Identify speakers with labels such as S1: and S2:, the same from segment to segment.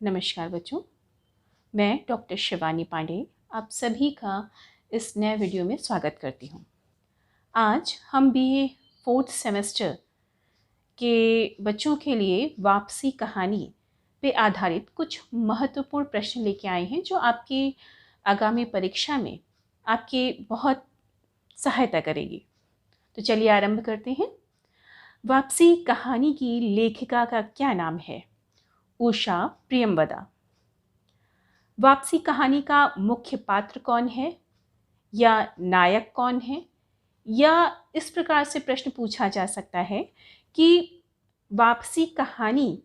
S1: नमस्कार बच्चों, मैं डॉक्टर शिवानी पांडे आप सभी का इस नए वीडियो में स्वागत करती हूँ। आज हम बीए 4th सेमेस्टर के बच्चों के लिए वापसी कहानी पे आधारित कुछ महत्वपूर्ण प्रश्न लेके आए हैं जो आपकी आगामी परीक्षा में आपकी बहुत सहायता करेगी। तो चलिए आरंभ करते हैं। वापसी कहानी की लेखिका का क्या नाम है? उषा प्रियमवदा। वापसी कहानी का मुख्य पात्र कौन है या नायक कौन है? या इस प्रकार से प्रश्न पूछा जा सकता है कि वापसी कहानी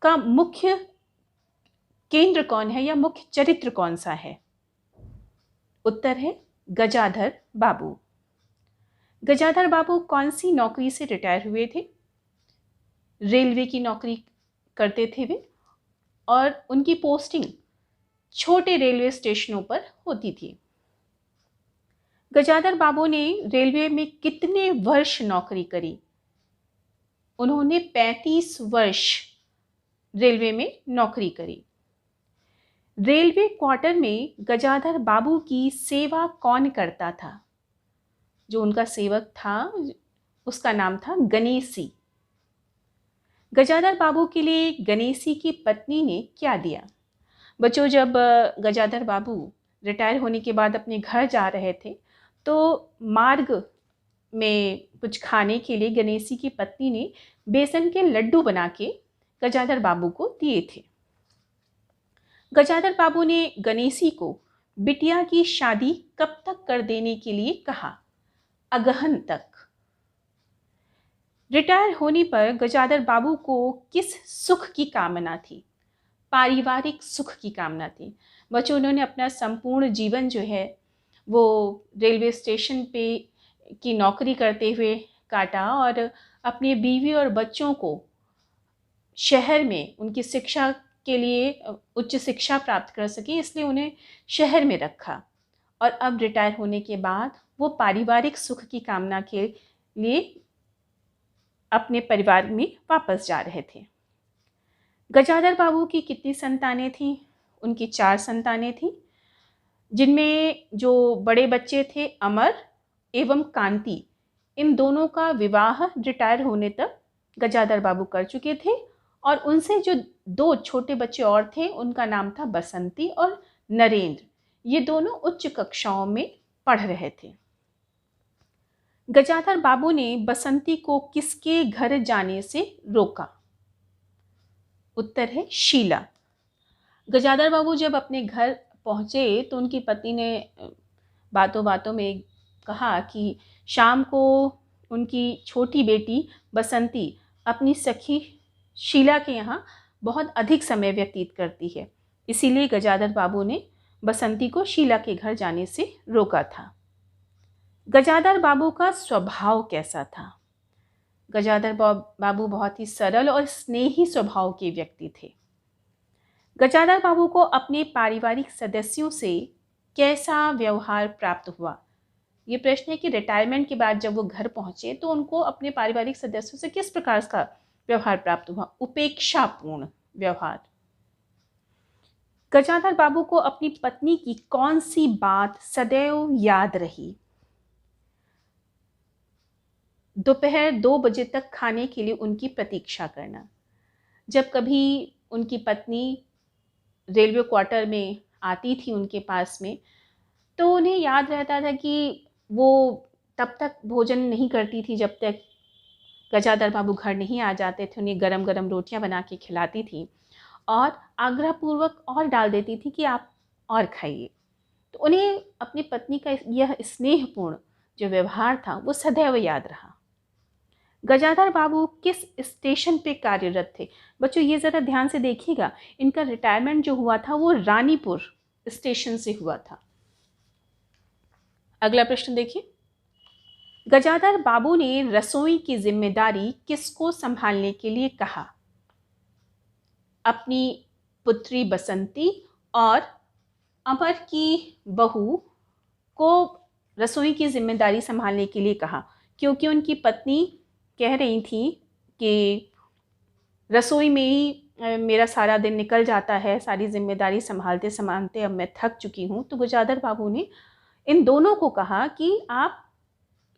S1: का मुख्य केंद्र कौन है या मुख्य चरित्र कौन सा है? उत्तर है गजाधर बाबू। गजाधर बाबू कौन सी नौकरी से रिटायर हुए थे? रेलवे की नौकरी करते थे वे, और उनकी पोस्टिंग छोटे रेलवे स्टेशनों पर होती थी। गजाधर बाबू ने रेलवे में कितने वर्ष नौकरी करी? उन्होंने 35 वर्ष रेलवे में नौकरी करी। रेलवे क्वार्टर में गजाधर बाबू की सेवा कौन करता था? जो उनका सेवक था उसका नाम था गणेशी। गजाधर बाबू के लिए गणेशी की पत्नी ने क्या दिया? बच्चों, जब गजाधर बाबू रिटायर होने के बाद अपने घर जा रहे थे तो मार्ग में कुछ खाने के लिए गणेशी की पत्नी ने बेसन के लड्डू बना के गजाधर बाबू को दिए थे। गजाधर बाबू ने गणेशी को बिटिया की शादी कब तक कर देने के लिए कहा? अगहन तक। रिटायर होने पर गजाधर बाबू को किस सुख की कामना थी? पारिवारिक सुख की कामना थी। बच्चों, उन्होंने अपना संपूर्ण जीवन जो है वो रेलवे स्टेशन पे की नौकरी करते हुए काटा और अपने बीवी और बच्चों को शहर में उनकी शिक्षा के लिए उच्च शिक्षा प्राप्त कर सके, इसलिए उन्हें शहर में रखा। और अब रिटायर होने के बाद वो पारिवारिक सुख की कामना के लिए अपने परिवार में वापस जा रहे थे। गजाधर बाबू की कितनी संतानें थीं? उनकी 4 संतानें थीं, जिनमें जो बड़े बच्चे थे अमर एवं कांति, इन दोनों का विवाह रिटायर होने तक गजाधर बाबू कर चुके थे। और उनसे जो 2 छोटे बच्चे और थे उनका नाम था बसंती और नरेंद्र। ये दोनों उच्च कक्षाओं में पढ़ रहे थे। गजाधर बाबू ने बसंती को किसके घर जाने से रोका? उत्तर है शीला। गजाधर बाबू जब अपने घर पहुंचे तो उनकी पत्नी ने बातों बातों में कहा कि शाम को उनकी छोटी बेटी बसंती अपनी सखी शीला के यहाँ बहुत अधिक समय व्यतीत करती है, इसीलिए गजाधर बाबू ने बसंती को शीला के घर जाने से रोका था। गजाधर बाबू का स्वभाव कैसा था? गजाधर बाबू बहुत ही सरल और स्नेही स्वभाव के व्यक्ति थे। गजाधर बाबू को अपने पारिवारिक सदस्यों से कैसा व्यवहार प्राप्त हुआ? ये प्रश्न है कि रिटायरमेंट के बाद जब वो घर पहुंचे तो उनको अपने पारिवारिक सदस्यों से किस प्रकार का व्यवहार प्राप्त हुआ? उपेक्षापूर्ण व्यवहार। गजाधर बाबू को अपनी पत्नी की कौन सी बात सदैव याद रही? दोपहर 2 बजे तक खाने के लिए उनकी प्रतीक्षा करना। जब कभी उनकी पत्नी रेलवे क्वार्टर में आती थी उनके पास में, तो उन्हें याद रहता था कि वो तब तक भोजन नहीं करती थी जब तक गजाधर बाबू घर नहीं आ जाते थे। उन्हें गरम गरम रोटियां बना के खिलाती थी और आग्रहपूर्वक और डाल देती थी कि आप और खाइए। तो उन्हें अपनी पत्नी का यह स्नेहपूर्ण जो व्यवहार था वो सदैव याद रहा। गजाधर बाबू किस स्टेशन पे कार्यरत थे? बच्चों, ये ज़रा ध्यान से देखिएगा, इनका रिटायरमेंट जो हुआ था वो रानीपुर स्टेशन से हुआ था। अगला प्रश्न देखिए। गजाधर बाबू ने रसोई की जिम्मेदारी किसको संभालने के लिए कहा? अपनी पुत्री बसंती और अमर की बहू को रसोई की जिम्मेदारी संभालने के लिए कहा, क्योंकि उनकी पत्नी कह रही थी कि रसोई में ही मेरा सारा दिन निकल जाता है, सारी जिम्मेदारी संभालते संभालते अब मैं थक चुकी हूँ। तो गुजादर बाबू ने इन दोनों को कहा कि आप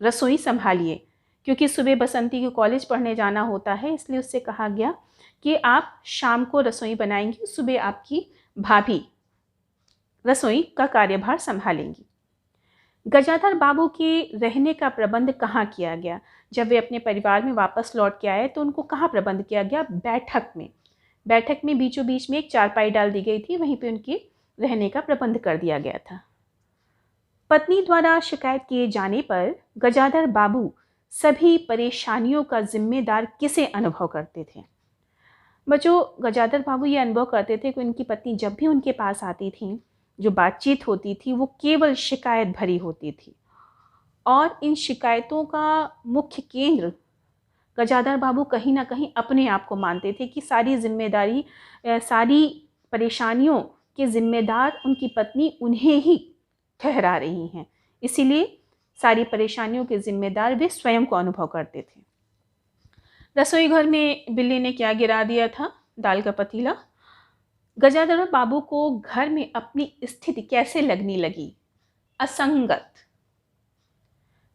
S1: रसोई संभालिए, क्योंकि सुबह बसंती को कॉलेज पढ़ने जाना होता है, इसलिए उससे कहा गया कि आप शाम को रसोई बनाएंगी, सुबह आपकी भाभी रसोई का कार्यभार संभालेंगी। गजाधर बाबू के रहने का प्रबंध कहाँ किया गया? जब वे अपने परिवार में वापस लौट के आए तो उनको कहाँ प्रबंध किया गया? बैठक में। बैठक में बीचों बीच में एक चारपाई डाल दी गई थी, वहीं पे उनके रहने का प्रबंध कर दिया गया था। पत्नी द्वारा शिकायत किए जाने पर गजाधर बाबू सभी परेशानियों का जिम्मेदार किसे अनुभव करते थे? बच्चों, गजाधर बाबू ये अनुभव करते थे कि उनकी पत्नी जब भी उनके पास आती थी, जो बातचीत होती थी वो केवल शिकायत भरी होती थी, और इन शिकायतों का मुख्य केंद्र गजाधर बाबू कहीं ना कहीं अपने आप को मानते थे कि सारी जिम्मेदारी, सारी परेशानियों के जिम्मेदार उनकी पत्नी उन्हें ही ठहरा रही हैं। इसीलिए सारी परेशानियों के जिम्मेदार वे स्वयं को अनुभव करते थे। रसोई घर में बिल्ली ने क्या गिरा दिया था? दाल का पतीला। गजाधर बाबू को घर में अपनी स्थिति कैसे लगने लगी? असंगत।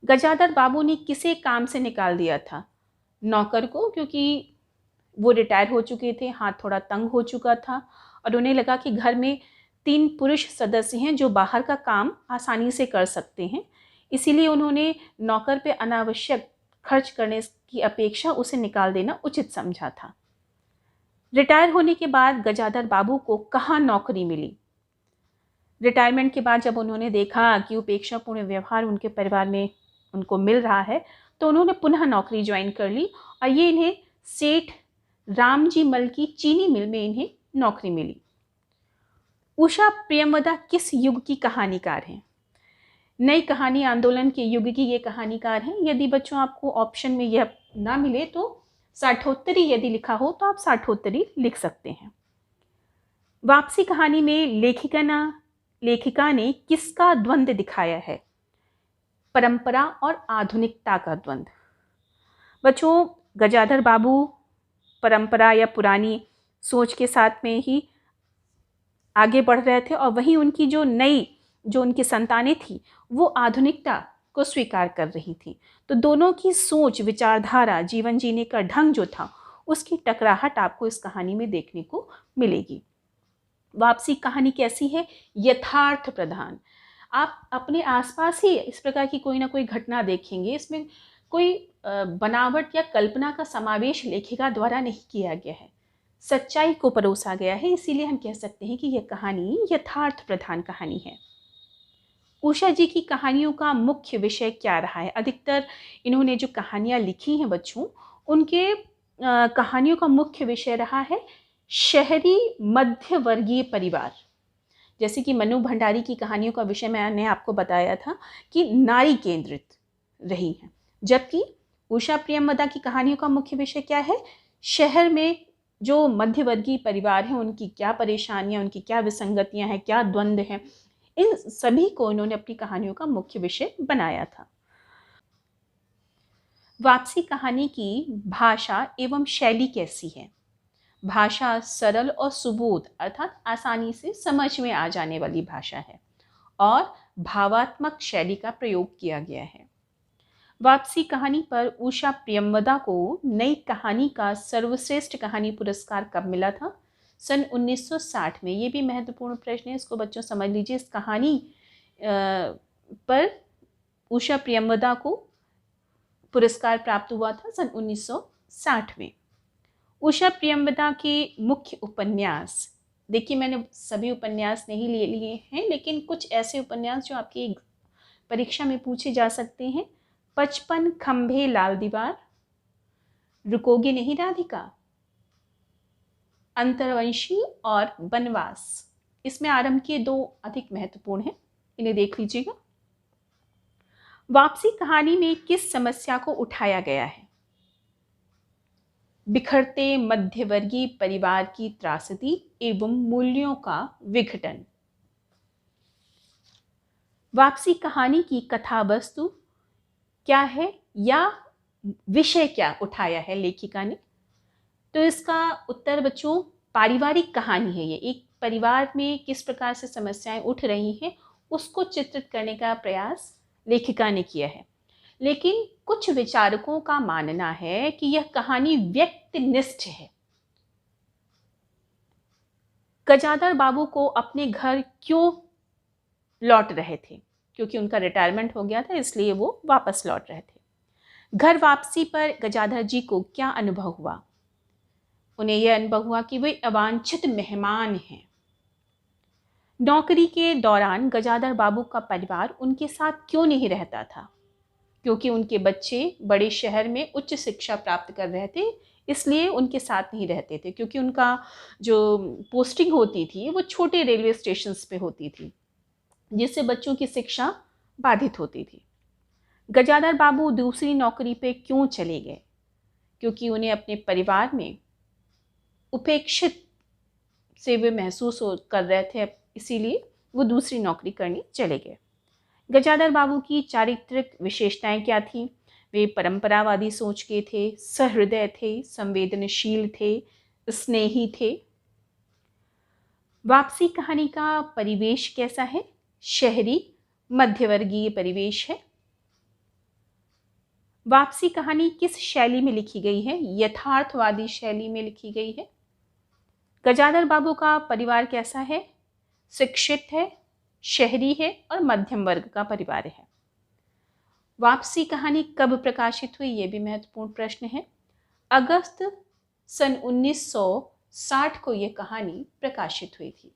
S1: गजाधर बाबू ने किसे काम से निकाल दिया था? नौकर को, क्योंकि वो रिटायर हो चुके थे, हाथ थोड़ा तंग हो चुका था और उन्हें लगा कि घर में 3 पुरुष सदस्य हैं जो बाहर का काम आसानी से कर सकते हैं, इसीलिए उन्होंने नौकर पे अनावश्यक खर्च करने की अपेक्षा उसे निकाल देना उचित समझा था। रिटायर होने के बाद गजाधर बाबू को कहाँ नौकरी मिली? रिटायरमेंट के बाद जब उन्होंने देखा कि उपेक्षापूर्ण व्यवहार उनके परिवार में उनको मिल रहा है, तो उन्होंने पुनः नौकरी ज्वाइन कर ली और ये इन्हें सेठ रामजी मल की चीनी मिल में इन्हें नौकरी मिली। उषा प्रियमवदा किस युग की कहानीकार हैं? नई कहानी आंदोलन के युग की ये कहानीकार हैं। यदि बच्चों आपको ऑप्शन में यह ना मिले तो साठोत्तरी यदि लिखा हो तो आप साठोत्तरी लिख सकते हैं। वापसी कहानी में लेखिका ने किसका द्वंद्व दिखाया है? परंपरा और आधुनिकता का द्वंद्व। बच्चों, गजाधर बाबू परंपरा या पुरानी सोच के साथ में ही आगे बढ़ रहे थे, और वहीं उनकी जो उनकी संतानें थी वो आधुनिकता को स्वीकार कर रही थी। तो दोनों की सोच, विचारधारा, जीवन जीने का ढंग जो था, उसकी टकराहट आपको इस कहानी में देखने को मिलेगी। वापसी कहानी कैसी है? यथार्थ प्रधान। आप अपने आसपास ही इस प्रकार की कोई ना कोई घटना देखेंगे, इसमें कोई बनावट या कल्पना का समावेश लेखिका द्वारा नहीं किया गया है, सच्चाई को परोसा गया है, इसीलिए हम कह सकते हैं कि यह कहानी यथार्थ प्रधान कहानी है। उषा जी की कहानियों का मुख्य विषय क्या रहा है? अधिकतर इन्होंने जो कहानियाँ लिखी हैं बच्चों, उनके कहानियों का मुख्य विषय रहा है शहरी मध्य वर्गीय परिवार। जैसे कि मनु भंडारी की कहानियों का विषय मैंने आपको बताया था कि नारी केंद्रित रही हैं, जबकि उषा प्रियमवदा की कहानियों का मुख्य विषय क्या है? शहर में जो मध्यवर्गीय परिवार हैं उनकी क्या परेशानियां, उनकी क्या विसंगतियां हैं, क्या द्वंद्व हैं, इन सभी को इन्होंने अपनी कहानियों का मुख्य विषय बनाया था। वापसी कहानी की भाषा एवं शैली कैसी है? भाषा सरल और सुबोध अर्थात आसानी से समझ में आ जाने वाली भाषा है और भावात्मक शैली का प्रयोग किया गया है। वापसी कहानी पर उषा प्रियमवदा को नई कहानी का सर्वश्रेष्ठ कहानी पुरस्कार कब मिला था? सन 1960 में। ये भी महत्वपूर्ण प्रश्न है, इसको बच्चों समझ लीजिए। इस कहानी पर उषा प्रियमवदा को पुरस्कार प्राप्त हुआ था सन 1960 में। उषा प्रियमवदा के मुख्य उपन्यास, देखिए मैंने सभी उपन्यास नहीं लिए हैं, लेकिन कुछ ऐसे उपन्यास जो आपकी परीक्षा में पूछे जा सकते हैं। 55 खंभे लाल दीवार, रुकोगे नहीं राधिका, अंतर्वंशी और वनवास। इसमें आरंभ के 2 अधिक महत्वपूर्ण हैं, इन्हें देख लीजिएगा। वापसी कहानी में किस समस्या को उठाया गया है? बिखरते मध्यवर्गीय परिवार की त्रासदी एवं मूल्यों का विघटन। वापसी कहानी की कथा वस्तु क्या है या विषय क्या उठाया है लेखिका ने? तो इसका उत्तर बच्चों पारिवारिक कहानी है। ये एक परिवार में किस प्रकार से समस्याएं उठ रही हैं उसको चित्रित करने का प्रयास लेखिका ने किया है। लेकिन कुछ विचारकों का मानना है कि यह कहानी व्यक्तिनिष्ठ है। गजाधर बाबू को अपने घर क्यों लौट रहे थे? क्योंकि उनका रिटायरमेंट हो गया था, इसलिए वो वापस लौट रहे थे। घर वापसी पर गजाधर जी को क्या अनुभव हुआ? उन्हें यह अनुभव हुआ कि वे अवांछित मेहमान हैं। नौकरी के दौरान गजाधर बाबू का परिवार उनके साथ क्यों नहीं रहता था? क्योंकि उनके बच्चे बड़े शहर में उच्च शिक्षा प्राप्त कर रहे थे, इसलिए उनके साथ नहीं रहते थे। क्योंकि उनका जो पोस्टिंग होती थी वो छोटे रेलवे स्टेशंस पे होती थी, जिससे बच्चों की शिक्षा बाधित होती थी। गजाधर बाबू दूसरी नौकरी पे क्यों चले गए? क्योंकि उन्हें अपने परिवार में उपेक्षित से वे महसूस कर रहे थे, इसीलिए वो दूसरी नौकरी करने चले गए। गजाधर बाबू की चारित्रिक विशेषताएं क्या थीं? वे परंपरावादी सोच के थे, सहृदय थे, संवेदनशील थे, स्नेही थे। वापसी कहानी का परिवेश कैसा है? शहरी मध्यवर्गीय परिवेश है। वापसी कहानी किस शैली में लिखी गई है? यथार्थवादी शैली में लिखी गई है। गजाधर बाबू का परिवार कैसा है? शिक्षित है, शहरी है और मध्यम वर्ग का परिवार है। वापसी कहानी कब प्रकाशित हुई? ये भी महत्वपूर्ण प्रश्न है। अगस्त सन 1960 को यह कहानी प्रकाशित हुई थी।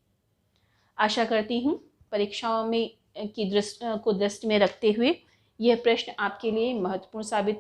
S1: आशा करती हूँ परीक्षाओं में दृष्टि में रखते हुए यह प्रश्न आपके लिए महत्वपूर्ण साबित